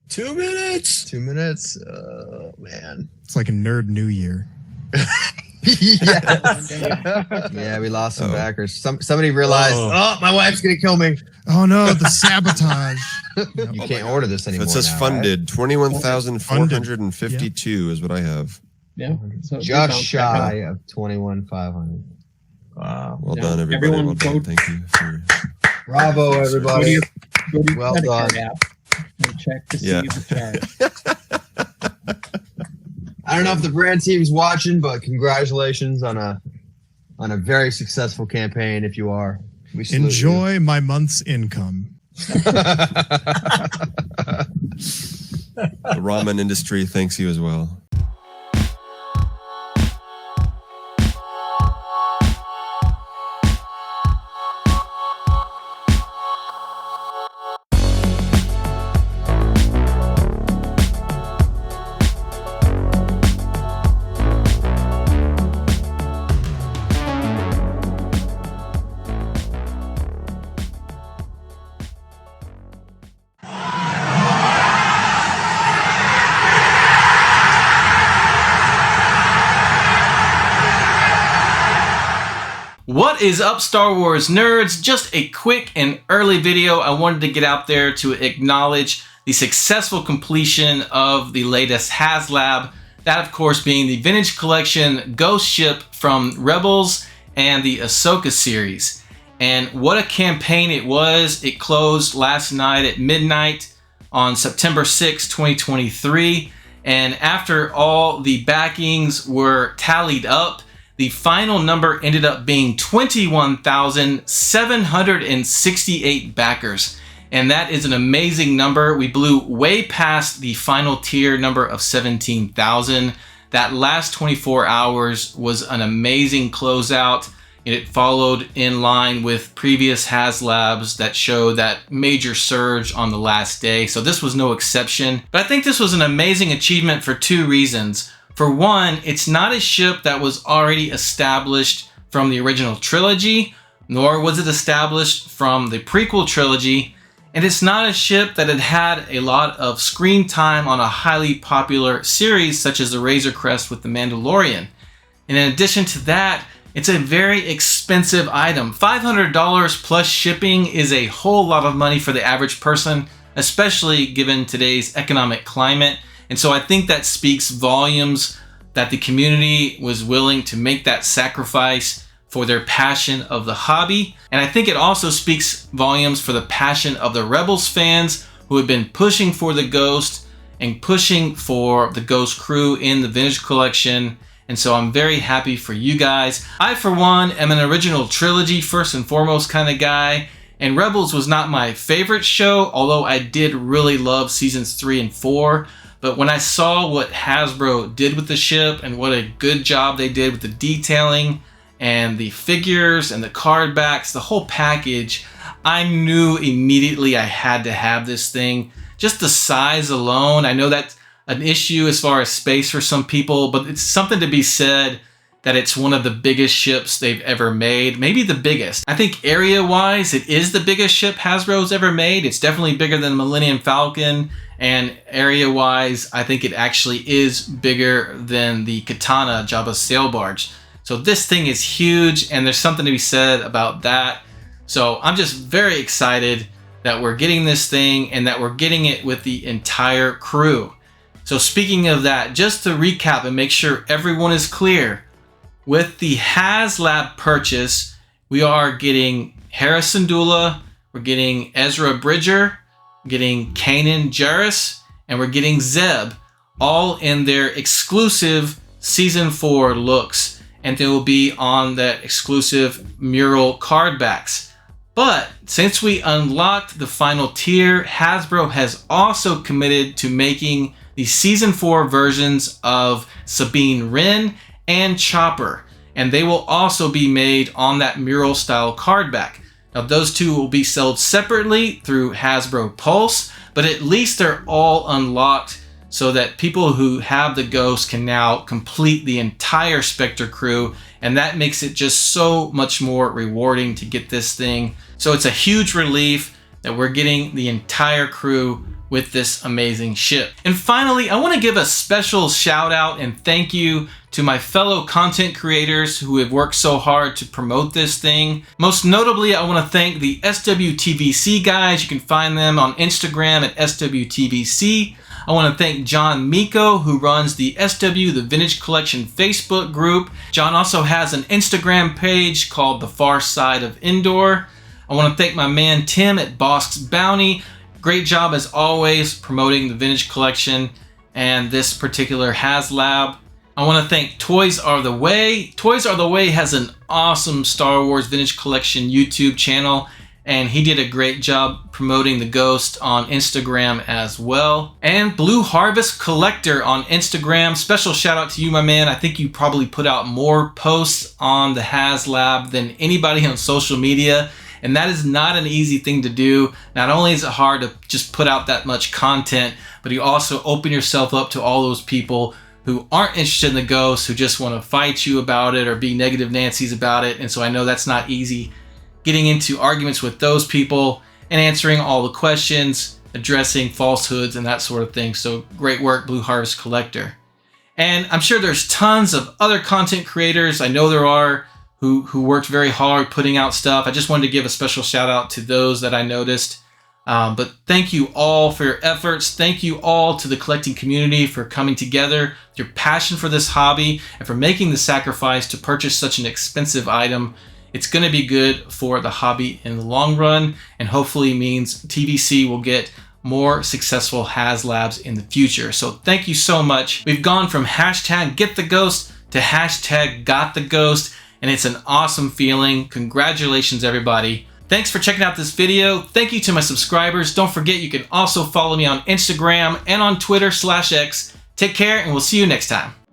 2 minutes. 2 minutes. Man. It's like a nerd New Year. Yes. Yeah, we lost some backers. Somebody realized, my wife's going to kill me. Oh, no, the sabotage. You can't order this anymore. It says now, funded. Right? 21,452 is what I have. Yeah. So just shy of 21,500. Wow. Well done, everybody. Well done. Thank you. Bravo, everybody. Go to your Well credit done. card app and check to see the charge. I don't know if the brand team's watching, but congratulations on a very successful campaign. If you are, we enjoy my month's income. The ramen industry thanks you as well. What is up, Star Wars nerds? Just a quick and early video. I wanted to get out there to acknowledge the successful completion of the latest HasLab. That, of course, being the Vintage Collection Ghost ship from Rebels and the Ahsoka series. And what a campaign it was. It closed last night at midnight on September 6, 2023. And after all the backings were tallied up, the final number ended up being 21,768 backers. And that is an amazing number. We blew way past the final tier number of 17,000. That last 24 hours was an amazing closeout. It followed in line with previous HasLabs that show that major surge on the last day. So this was no exception. But I think this was an amazing achievement for two reasons. For one, it's not a ship that was already established from the original trilogy, nor was it established from the prequel trilogy, and it's not a ship that had had a lot of screen time on a highly popular series such as the Razor Crest with The Mandalorian. And in addition to that, it's a very expensive item. $500 plus shipping is a whole lot of money for the average person, especially given today's economic climate. And so I think that speaks volumes that the community was willing to make that sacrifice for their passion of the hobby. And I think it also speaks volumes for the passion of the Rebels fans who have been pushing for the Ghost and pushing for the Ghost crew in the Vintage Collection. And so I'm very happy for you guys. I, for one, am an original trilogy first and foremost kind of guy. And Rebels was not my favorite show, although I did really love seasons 3 and 4. But when I saw what Hasbro did with the ship and what a good job they did with the detailing and the figures and the card backs, the whole package, I knew immediately I had to have this thing. Just the size alone, I know that's an issue as far as space for some people, but it's something to be said that it's one of the biggest ships they've ever made, maybe the biggest. I think area-wise, it is the biggest ship Hasbro's ever made. It's definitely bigger than Millennium Falcon, and area-wise, I think it actually is bigger than the Katana Jabba's sail barge. So this thing is huge, and there's something to be said about that. So I'm just very excited that we're getting this thing and that we're getting it with the entire crew. So speaking of that, just to recap and make sure everyone is clear, with the HasLab purchase, we are getting Herasyndulla, we're getting ezrabridger, getting kananjarrus, and we're getting Zeb, all in their exclusive Season 4 looks. And they will be on that exclusive mural card backs. But since we unlocked the final tier, Hasbro has also committed to making the Season 4 versions of Sabinewren and Chopper. And they will also be made on that mural style card back. Now those two will be sold separately through Hasbro Pulse, but at least they're all unlocked so that people who have the Ghost can now complete the entire Spectre crew, and that makes it just so much more rewarding to get this thing. So it's a huge relief that we're getting the entire crew with this amazing ship. And finally, I want to give a special shout out and thank you to my fellow content creators who have worked so hard to promote this thing. Most notably, I want to thank the swtvc guys. You can find them on Instagram at swtvc. I want to thank John Miko, who runs the The Vintage Collection Facebook group. John also has an Instagram page called The Far Side of Indoor. I want to thank my man Tim at bossksbounty. Great job as always promoting the Vintage Collection and this particular HasLab. I want to thank toysaretheway. Toysaretheway has an awesome Star Wars Vintage Collection YouTube channel, and he did a great job promoting the Ghost on Instagram as well. And blueharvestcollector on Instagram. Special shout out to you, my man. I think you probably put out more posts on the HasLab than anybody on social media. And that is not an easy thing to do. Not only is it hard to just put out that much content, but you also open yourself up to all those people who aren't interested in the Ghost, who just want to fight you about it or be negative Nancy's about it. And so I know that's not easy, getting into arguments with those people and answering all the questions, addressing falsehoods and that sort of thing. So great work, Blue Harvest Collector. And I'm sure there's tons of other content creators, I know there are, who worked very hard putting out stuff. I just wanted to give a special shout out to those that I noticed. But thank you all for your efforts. Thank you all to the collecting community for coming together, your passion for this hobby, and for making the sacrifice to purchase such an expensive item. It's going to be good for the hobby in the long run, and hopefully means TVC will get more successful HasLabs in the future. So thank you so much. We've gone from hashtag gettheghost to hashtag gottheghost, and it's an awesome feeling. Congratulations, everybody. Thanks for checking out this video. Thank you to my subscribers. Don't forget you can also follow me on Instagram and on Twitter/X. Take care, and we'll see you next time.